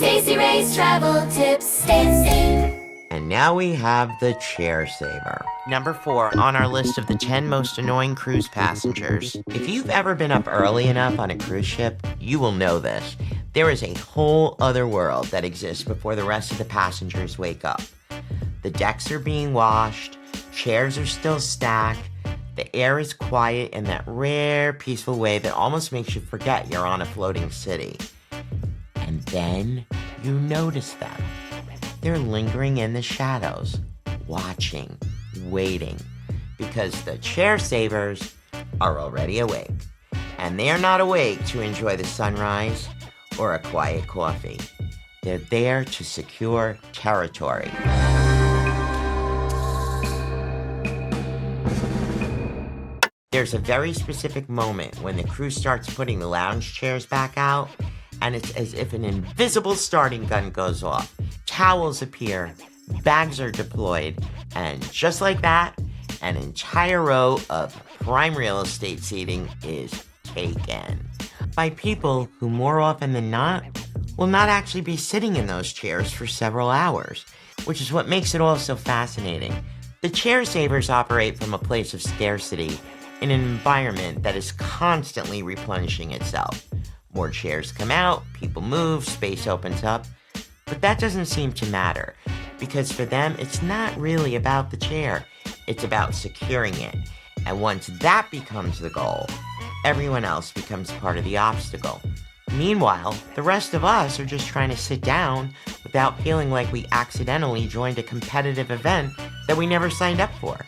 Stacey Ray's travel tips. Stacey. And now we have the chair saver. Number 4 on our list of the 10 most annoying cruise passengers. If you've ever been up early enough on a cruise ship, you will know this. There is a whole other world that exists before the rest of the passengers wake up. The decks are being washed, chairs are still stacked, the air is quiet in that rare, peaceful way that almost makes you forget you're on a floating city. And then you notice them. They're lingering in the shadows, watching, waiting, because the chair savers are already awake. And they're not awake to enjoy the sunrise or a quiet coffee. They're there to secure territory. There's a very specific moment when the crew starts putting the lounge chairs back out, and it's as if an invisible starting gun goes off. Towels appear, bags are deployed, and just like that, an entire row of prime real estate seating is taken by people who more often than not will not actually be sitting in those chairs for several hours, which is what makes it all so fascinating. The chair savers operate from a place of scarcity in an environment that is constantly replenishing itself. More chairs come out, people move, space opens up, but that doesn't seem to matter, because for them, it's not really about the chair, it's about securing it. And once that becomes the goal, everyone else becomes part of the obstacle. Meanwhile, the rest of us are just trying to sit down without feeling like we accidentally joined a competitive event that we never signed up for.